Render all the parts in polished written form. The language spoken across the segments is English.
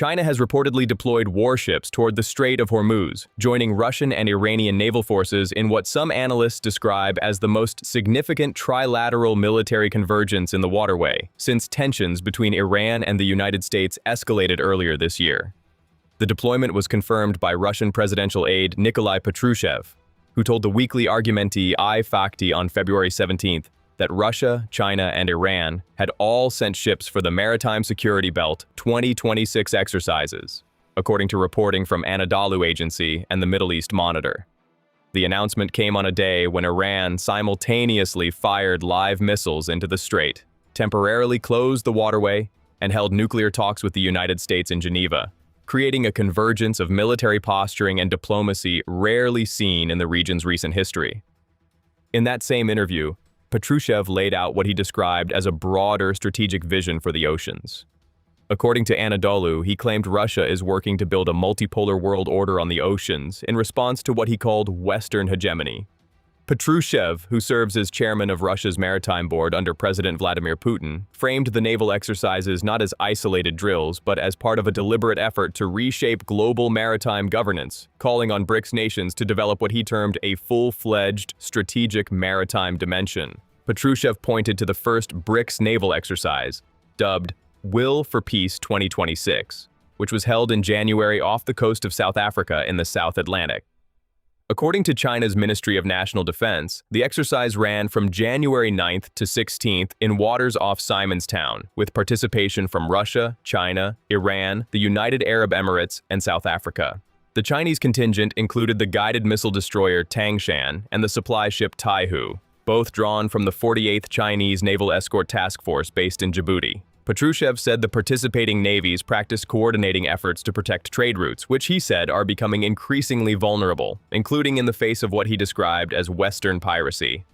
China has reportedly deployed warships toward the Strait of Hormuz, joining Russian and Iranian naval forces in what some analysts describe as the most significant trilateral military convergence in the waterway, since tensions between Iran and the United States escalated earlier this year. The deployment was confirmed by Russian presidential aide Nikolai Patrushev, who told the weekly Argumenti I Fakti on February 17th that Russia, China, and Iran had all sent ships for the Maritime Security Belt 2026 exercises, according to reporting from Anadolu Agency and the Middle East Monitor. The announcement came on a day when Iran simultaneously fired live missiles into the Strait, temporarily closed the waterway, and held nuclear talks with the United States in Geneva, creating a convergence of military posturing and diplomacy rarely seen in the region's recent history. In that same interview, Patrushev laid out what he described as a broader strategic vision for the oceans. According to Anadolu, he claimed Russia is working to build a multipolar world order on the oceans in response to what he called Western hegemony. Patrushev, who serves as chairman of Russia's Maritime Board under President Vladimir Putin, framed the naval exercises not as isolated drills, but as part of a deliberate effort to reshape global maritime governance, calling on BRICS nations to develop what he termed a full-fledged strategic maritime dimension. Patrushev pointed to the first BRICS naval exercise, dubbed Will for Peace 2026, which was held in January off the coast of South Africa in the South Atlantic. According to China's Ministry of National Defense, the exercise ran from January 9th to 16th in waters off Simonstown, with participation from Russia, China, Iran, the United Arab Emirates, and South Africa. The Chinese contingent included the guided missile destroyer Tangshan and the supply ship Taihu, both drawn from the 48th Chinese Naval Escort Task Force based in Djibouti. Patrushev said the participating navies practiced coordinating efforts to protect trade routes, which he said are becoming increasingly vulnerable, including in the face of what he described as Western piracy.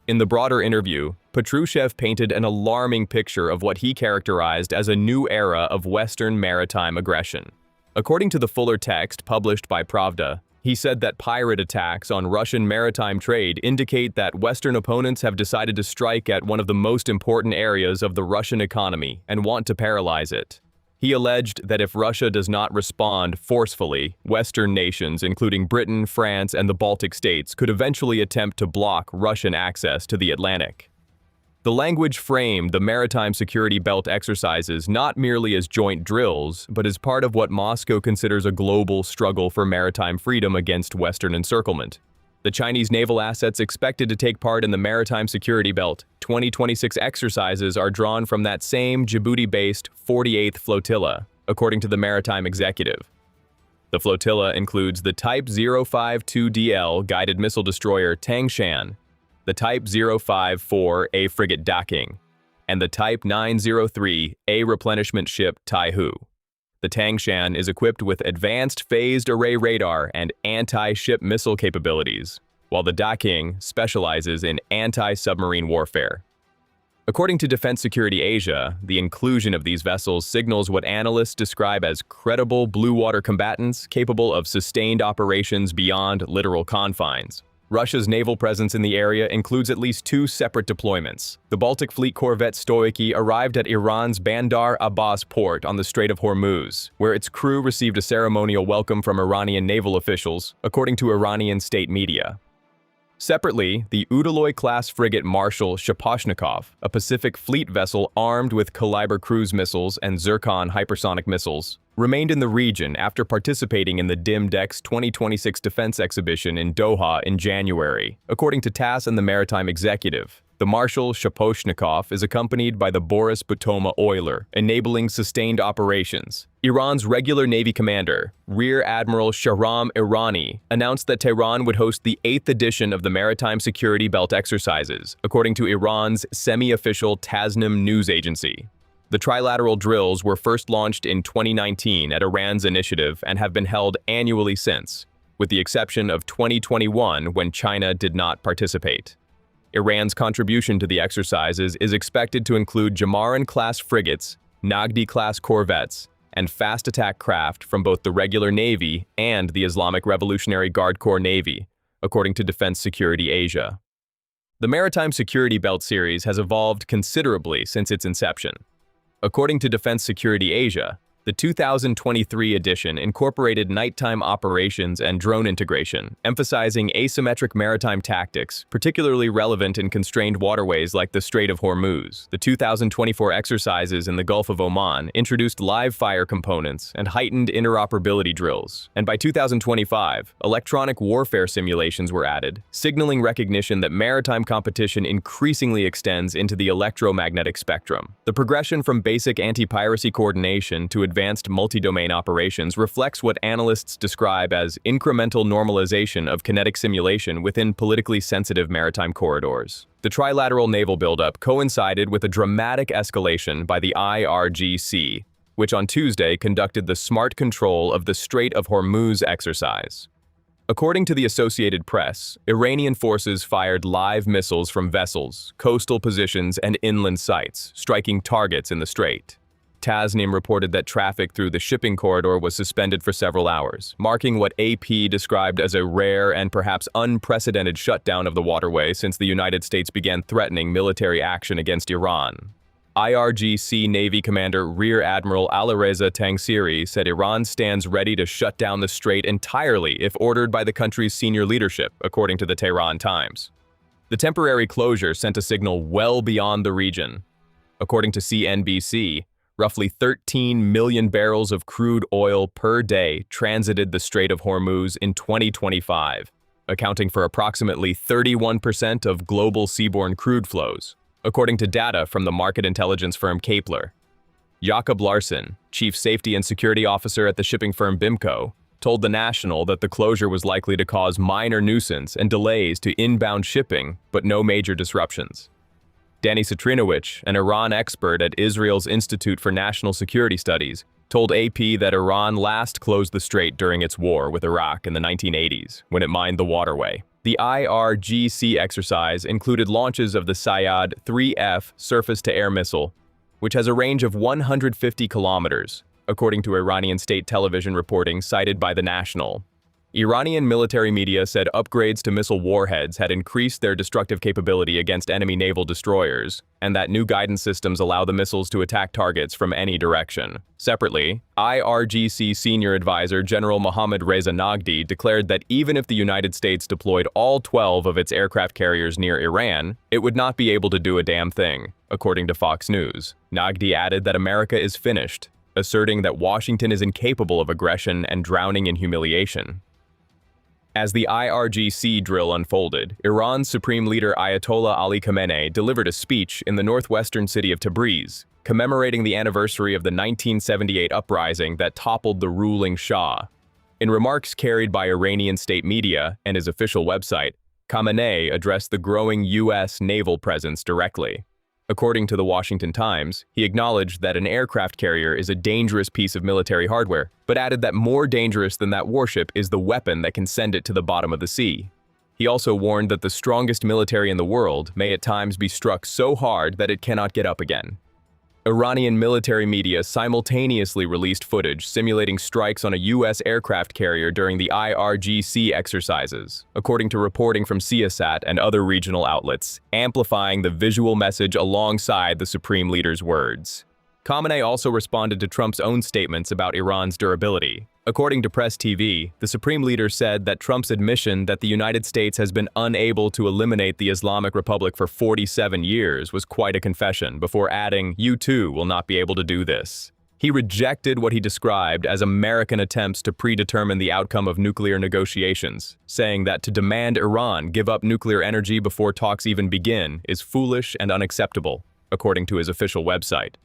In the broader interview, Patrushev painted an alarming picture of what he characterized as a new era of Western maritime aggression. According to the fuller text published by Pravda, he said that pirate attacks on Russian maritime trade indicate that Western opponents have decided to strike at one of the most important areas of the Russian economy and want to paralyze it. He alleged that if Russia does not respond forcefully, Western nations, including Britain, France, and the Baltic states, could eventually attempt to block Russian access to the Atlantic. The language framed the Maritime Security Belt exercises not merely as joint drills, but as part of what Moscow considers a global struggle for maritime freedom against Western encirclement. The Chinese naval assets expected to take part in the Maritime Security Belt 2026 exercises are drawn from that same Djibouti-based 48th Flotilla, according to the Maritime Executive. The flotilla includes the Type 052DL guided missile destroyer Tangshan, the Type 054A frigate Daking, and the Type 903A replenishment ship Taihu. The Tangshan is equipped with advanced phased array radar and anti-ship missile capabilities, while the Daking specializes in anti-submarine warfare. According to Defense Security Asia, the inclusion of these vessels signals what analysts describe as credible blue water combatants capable of sustained operations beyond literal confines. Russia's naval presence in the area includes at least two separate deployments. The Baltic Fleet corvette Stoichi arrived at Iran's Bandar Abbas port on the Strait of Hormuz, where its crew received a ceremonial welcome from Iranian naval officials, according to Iranian state media. Separately, the Udaloy-class frigate Marshal Shaposhnikov, a Pacific Fleet vessel armed with Caliber cruise missiles and Zircon hypersonic missiles, remained in the region after participating in the DIMDEX 2026 defense exhibition in Doha in January, according to TASS and the Maritime Executive. The Marshal Shaposhnikov is accompanied by the Boris Butoma oiler, enabling sustained operations. Iran's regular Navy commander, Rear Admiral Shahram Irani, announced that Tehran would host the 8th edition of the Maritime Security Belt exercises, according to Iran's semi-official Tasnim news agency. The trilateral drills were first launched in 2019 at Iran's initiative and have been held annually since, with the exception of 2021 when China did not participate. Iran's contribution to the exercises is expected to include Jamaran-class frigates, Nagdi-class corvettes, and fast attack craft from both the regular Navy and the Islamic Revolutionary Guard Corps Navy, according to Defense Security Asia. The Maritime Security Belt series has evolved considerably since its inception. According to Defense Security Asia, The 2023 edition incorporated nighttime operations and drone integration, emphasizing asymmetric maritime tactics, particularly relevant in constrained waterways like the Strait of Hormuz. The 2024 exercises in the Gulf of Oman introduced live fire components and heightened interoperability drills. And by 2025, electronic warfare simulations were added, signaling recognition that maritime competition increasingly extends into the electromagnetic spectrum. The progression from basic anti-piracy coordination to advanced multi-domain operations reflects what analysts describe as incremental normalization of kinetic simulation within politically sensitive maritime corridors. The trilateral naval buildup coincided with a dramatic escalation by the IRGC, which on Tuesday conducted the Smart Control of the Strait of Hormuz exercise. According to the Associated Press, Iranian forces fired live missiles from vessels, coastal positions, and inland sites, striking targets in the strait. Tasnim reported that traffic through the shipping corridor was suspended for several hours, marking what AP described as a rare and perhaps unprecedented shutdown of the waterway since the United States began threatening military action against Iran. IRGC Navy Commander Rear Admiral Alireza Tangsiri said Iran stands ready to shut down the strait entirely if ordered by the country's senior leadership, according to the Tehran Times. The temporary closure sent a signal well beyond the region. According to CNBC, roughly 13 million barrels of crude oil per day transited the Strait of Hormuz in 2025, accounting for approximately 31% of global seaborne crude flows, according to data from the market intelligence firm Kepler. Jakob Larsen, chief safety and security officer at the shipping firm BIMCO, told The National that the closure was likely to cause minor nuisance and delays to inbound shipping, but no major disruptions. Danny Citrinowicz, an Iran expert at Israel's Institute for National Security Studies, told AP that Iran last closed the strait during its war with Iraq in the 1980s, when it mined the waterway. The IRGC exercise included launches of the Sayyad 3F surface-to-air missile, which has a range of 150 kilometers, according to Iranian state television reporting cited by The National. Iranian military media said upgrades to missile warheads had increased their destructive capability against enemy naval destroyers, and that new guidance systems allow the missiles to attack targets from any direction. Separately, IRGC senior advisor General Mohammad Reza Nagdi declared that even if the United States deployed all 12 of its aircraft carriers near Iran, it would not be able to do a damn thing, according to Fox News. Nagdi added that America is finished, asserting that Washington is incapable of aggression and drowning in humiliation. As the IRGC drill unfolded, Iran's Supreme Leader Ayatollah Ali Khamenei delivered a speech in the northwestern city of Tabriz, commemorating the anniversary of the 1978 uprising that toppled the ruling Shah. In remarks carried by Iranian state media and his official website, Khamenei addressed the growing U.S. naval presence directly. According to the Washington Times, he acknowledged that an aircraft carrier is a dangerous piece of military hardware, but added that more dangerous than that warship is the weapon that can send it to the bottom of the sea. He also warned that the strongest military in the world may at times be struck so hard that it cannot get up again. Iranian military media simultaneously released footage simulating strikes on a U.S. aircraft carrier during the IRGC exercises, according to reporting from Siasat and other regional outlets, amplifying the visual message alongside the Supreme Leader's words. Khamenei also responded to Trump's own statements about Iran's durability. According to Press TV, the Supreme Leader said that Trump's admission that the United States has been unable to eliminate the Islamic Republic for 47 years was quite a confession, before adding, "You too will not be able to do this." He rejected what he described as American attempts to predetermine the outcome of nuclear negotiations, saying that to demand Iran give up nuclear energy before talks even begin is foolish and unacceptable, according to his official website.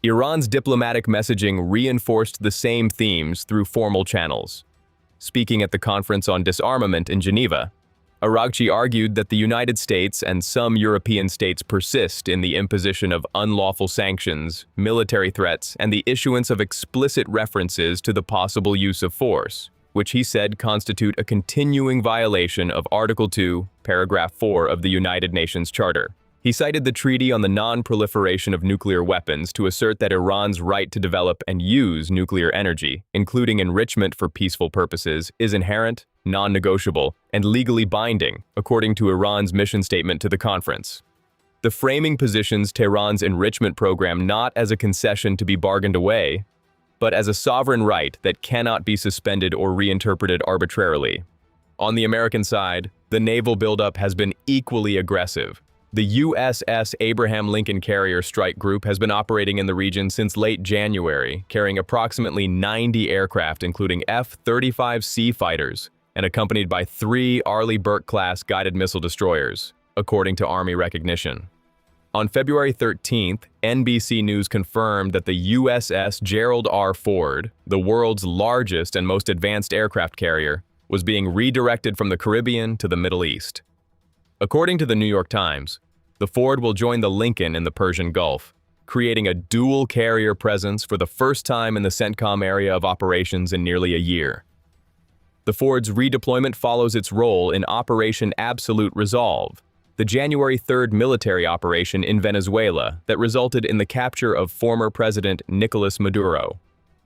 Iran's diplomatic messaging reinforced the same themes through formal channels. Speaking at the Conference on Disarmament in Geneva, Araghchi argued that the United States and some European states persist in the imposition of unlawful sanctions, military threats, and the issuance of explicit references to the possible use of force, which he said constitute a continuing violation of Article 2, Paragraph 4 of the United Nations Charter. He cited the Treaty on the Non-Proliferation of Nuclear Weapons to assert that Iran's right to develop and use nuclear energy, including enrichment for peaceful purposes, is inherent, non-negotiable, and legally binding, according to Iran's mission statement to the conference. The framing positions Tehran's enrichment program not as a concession to be bargained away, but as a sovereign right that cannot be suspended or reinterpreted arbitrarily. On the American side, the naval buildup has been equally aggressive. The USS Abraham Lincoln Carrier Strike Group has been operating in the region since late January, carrying approximately 90 aircraft including F-35C fighters, and accompanied by 3 Arleigh Burke-class guided missile destroyers, according to Army recognition. On February 13th, NBC News confirmed that the USS Gerald R. Ford, the world's largest and most advanced aircraft carrier, was being redirected from the Caribbean to the Middle East. According to the New York Times, the Ford will join the Lincoln in the Persian Gulf, creating a dual carrier presence for the first time in the CENTCOM area of operations in nearly a year. The Ford's redeployment follows its role in Operation Absolute Resolve, the January 3rd military operation in Venezuela that resulted in the capture of former President Nicolas Maduro.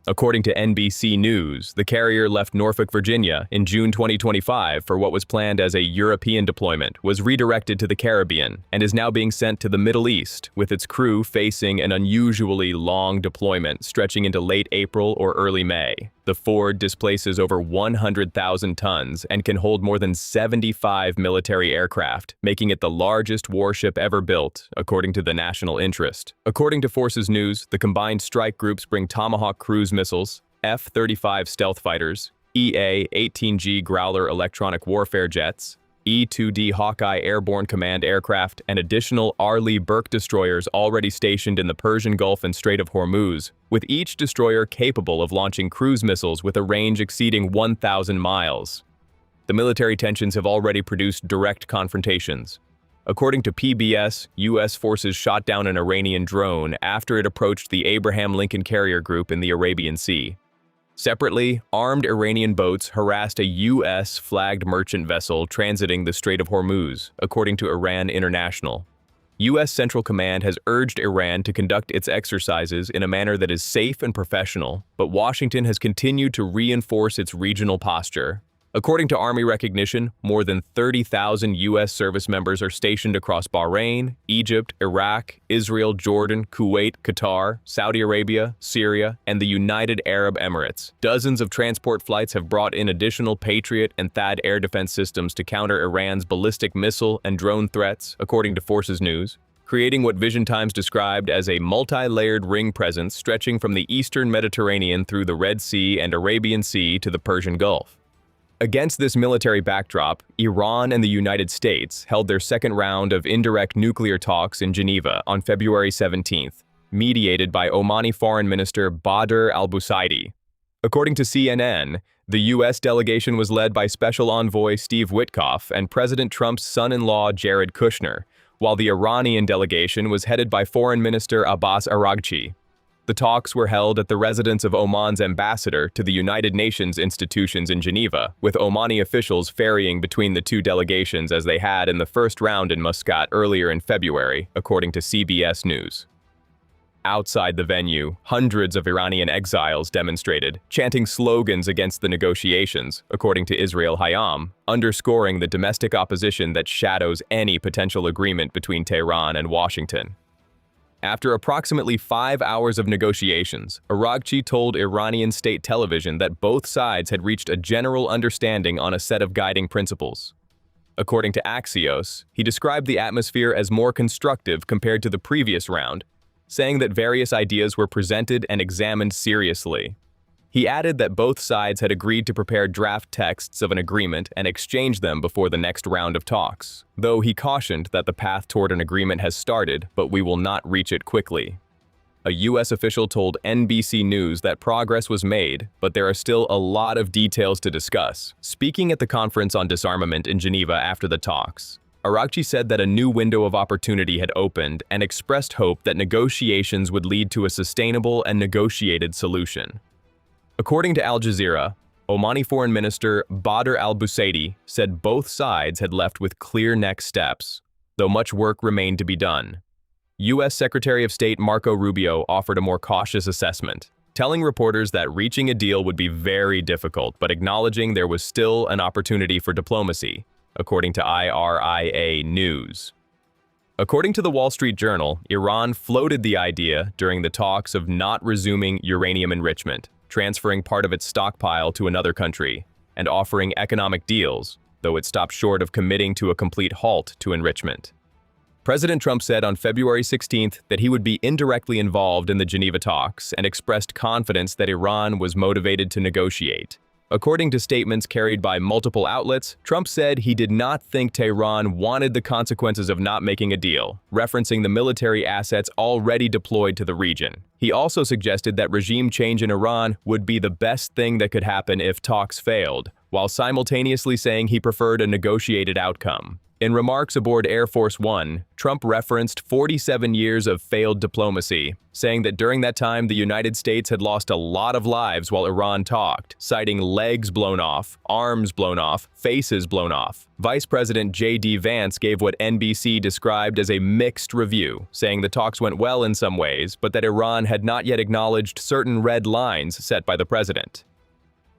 According to NBC News, the carrier left Norfolk, Virginia in June 2025 for what was planned as a European deployment, was redirected to the Caribbean, and is now being sent to the Middle East, with its crew facing an unusually long deployment stretching into late April or early May. The Ford displaces over 100,000 tons and can hold more than 75 military aircraft, making it the largest warship ever built, according to the National Interest. According to Forces News, the combined strike groups bring Tomahawk cruise missiles, F-35 stealth fighters, EA-18G Growler electronic warfare jets, E-2D Hawkeye airborne command aircraft, and additional Arleigh Burke destroyers already stationed in the Persian Gulf and Strait of Hormuz, with each destroyer capable of launching cruise missiles with a range exceeding 1,000 miles. The military tensions have already produced direct confrontations. According to PBS, U.S. forces shot down an Iranian drone after it approached the Abraham Lincoln Carrier Group in the Arabian Sea. Separately, armed Iranian boats harassed a U.S.-flagged merchant vessel transiting the Strait of Hormuz, according to Iran International. U.S. Central Command has urged Iran to conduct its exercises in a manner that is safe and professional, but Washington has continued to reinforce its regional posture. According to Army recognition, more than 30,000 U.S. service members are stationed across Bahrain, Egypt, Iraq, Israel, Jordan, Kuwait, Qatar, Saudi Arabia, Syria, and the United Arab Emirates. Dozens of transport flights have brought in additional Patriot and THAAD air defense systems to counter Iran's ballistic missile and drone threats, according to Forces News, creating what Vision Times described as a multi-layered ring presence stretching from the eastern Mediterranean through the Red Sea and Arabian Sea to the Persian Gulf. Against this military backdrop, Iran and the United States held their second round of indirect nuclear talks in Geneva on February 17th, mediated by Omani Foreign Minister Badr al-Busaidi. According to CNN, the U.S. delegation was led by Special Envoy Steve Witkoff and President Trump's son-in-law Jared Kushner, while the Iranian delegation was headed by Foreign Minister Abbas Araghchi. The talks were held at the residence of Oman's ambassador to the United Nations institutions in Geneva, with Omani officials ferrying between the two delegations as they had in the first round in Muscat earlier in February, according to CBS News. Outside the venue, hundreds of Iranian exiles demonstrated, chanting slogans against the negotiations, according to Israel Hayam, underscoring the domestic opposition that shadows any potential agreement between Tehran and Washington. After approximately 5 hours of negotiations, Araghchi told Iranian state television that both sides had reached a general understanding on a set of guiding principles. According to Axios, he described the atmosphere as more constructive compared to the previous round, saying that various ideas were presented and examined seriously. He added that both sides had agreed to prepare draft texts of an agreement and exchange them before the next round of talks, though he cautioned that the path toward an agreement has started, but we will not reach it quickly. A U.S. official told NBC News that progress was made, but there are still a lot of details to discuss. Speaking at the conference on disarmament in Geneva after the talks, Araghchi said that a new window of opportunity had opened and expressed hope that negotiations would lead to a sustainable and negotiated solution. According to Al Jazeera, Omani Foreign Minister Badr al-Busaidi said both sides had left with clear next steps, though much work remained to be done. U.S. Secretary of State Marco Rubio offered a more cautious assessment, telling reporters that reaching a deal would be very difficult, but acknowledging there was still an opportunity for diplomacy, according to IRIA News. According to the Wall Street Journal, Iran floated the idea during the talks of not resuming uranium enrichment, transferring part of its stockpile to another country, and offering economic deals, though it stopped short of committing to a complete halt to enrichment. President Trump said on February 16th that he would be indirectly involved in the Geneva talks and expressed confidence that Iran was motivated to negotiate. According to statements carried by multiple outlets, Trump said he did not think Tehran wanted the consequences of not making a deal, referencing the military assets already deployed to the region. He also suggested that regime change in Iran would be the best thing that could happen if talks failed, while simultaneously saying he preferred a negotiated outcome. In remarks aboard Air Force One, Trump referenced 47 years of failed diplomacy, saying that during that time the United States had lost a lot of lives while Iran talked, citing legs blown off, arms blown off, faces blown off. Vice President J.D. Vance gave what NBC described as a mixed review, saying the talks went well in some ways, but that Iran had not yet acknowledged certain red lines set by the president.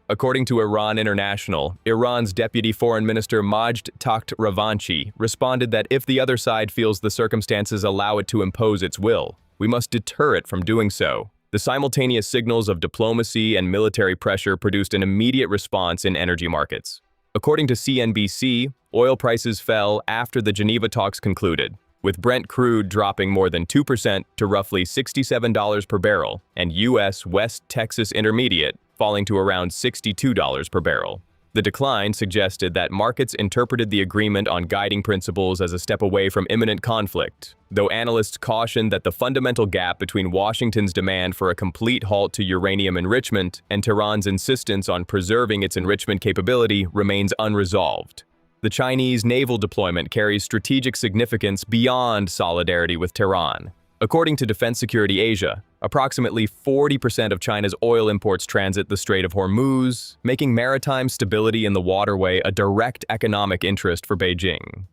According to Iran International, Iran's Deputy Foreign Minister Majd Takht Ravanchi responded that if the other side feels the circumstances allow it to impose its will, we must deter it from doing so. The simultaneous signals of diplomacy and military pressure produced an immediate response in energy markets. According to CNBC, oil prices fell after the Geneva talks concluded, with Brent crude dropping more than 2% to roughly $67 per barrel, and U.S. West Texas Intermediate falling to around $62 per barrel. The decline suggested that markets interpreted the agreement on guiding principles as a step away from imminent conflict, though analysts cautioned that the fundamental gap between Washington's demand for a complete halt to uranium enrichment and Tehran's insistence on preserving its enrichment capability remains unresolved. The Chinese naval deployment carries strategic significance beyond solidarity with Tehran. According to Defense Security Asia, approximately 40% of China's oil imports transit the Strait of Hormuz, making maritime stability in the waterway a direct economic interest for Beijing.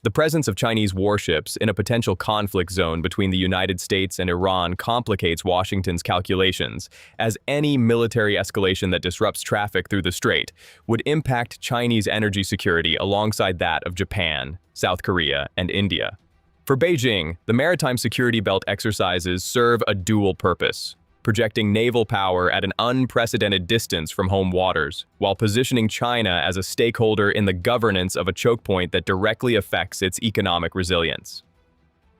The presence of Chinese warships in a potential conflict zone between the United States and Iran complicates Washington's calculations, as any military escalation that disrupts traffic through the strait would impact Chinese energy security alongside that of Japan, South Korea, and India. For Beijing, the Maritime Security Belt exercises serve a dual purpose, projecting naval power at an unprecedented distance from home waters, while positioning China as a stakeholder in the governance of a choke point that directly affects its economic resilience.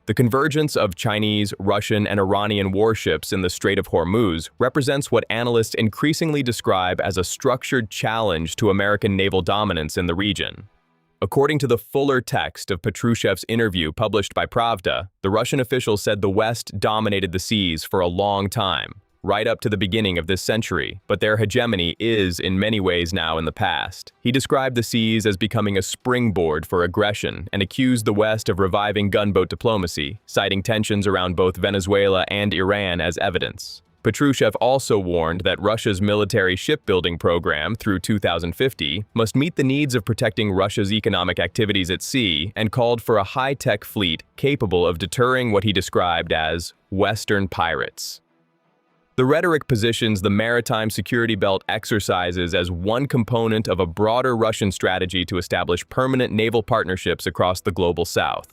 The convergence of Chinese, Russian, and Iranian warships in the Strait of Hormuz represents what analysts increasingly describe as a structured challenge to American naval dominance in the region. According to the fuller text of Patrushev's interview published by Pravda, the Russian official said the West dominated the seas for a long time, right up to the beginning of this century, but their hegemony is in many ways now in the past. He described the seas as becoming a springboard for aggression and accused the West of reviving gunboat diplomacy, citing tensions around both Venezuela and Iran as evidence. Patrushev also warned that Russia's military shipbuilding program through 2050 must meet the needs of protecting Russia's economic activities at sea and called for a high-tech fleet capable of deterring what he described as Western pirates. The rhetoric positions the Maritime Security Belt exercises as one component of a broader Russian strategy to establish permanent naval partnerships across the global south.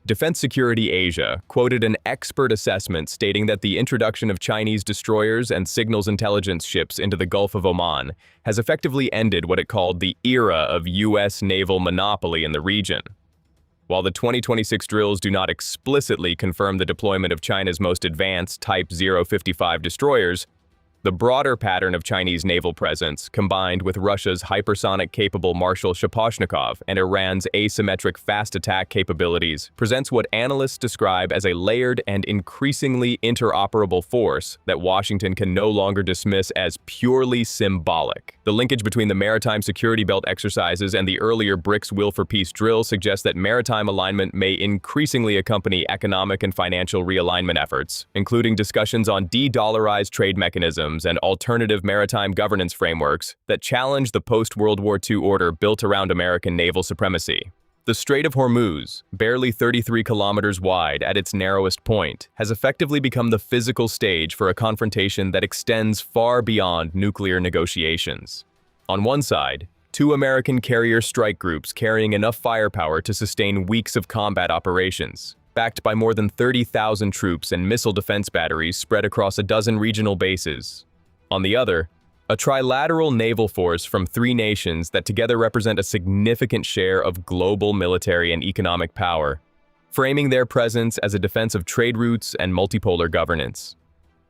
Defense Security Asia quoted an expert assessment stating that the introduction of Chinese destroyers and signals intelligence ships into the Gulf of Oman has effectively ended what it called the era of U.S. naval monopoly in the region. While the 2026 drills do not explicitly confirm the deployment of China's most advanced Type 055 destroyers, the broader pattern of Chinese naval presence, combined with Russia's hypersonic-capable Marshal Shaposhnikov and Iran's asymmetric fast attack capabilities, presents what analysts describe as a layered and increasingly interoperable force that Washington can no longer dismiss as purely symbolic. The linkage between the Maritime Security Belt exercises and the earlier BRICS Will for Peace drill suggests that maritime alignment may increasingly accompany economic and financial realignment efforts, including discussions on de-dollarized trade mechanisms and alternative maritime governance frameworks that challenge the post-World War II order built around American naval supremacy. The Strait of Hormuz, barely 33 kilometers wide at its narrowest point, has effectively become the physical stage for a confrontation that extends far beyond nuclear negotiations. On one side, 2 American carrier strike groups carrying enough firepower to sustain weeks of combat operations, backed by more than 30,000 troops and missile defense batteries spread across a dozen regional bases. On the other, a trilateral naval force from 3 nations that together represent a significant share of global military and economic power, framing their presence as a defense of trade routes and multipolar governance.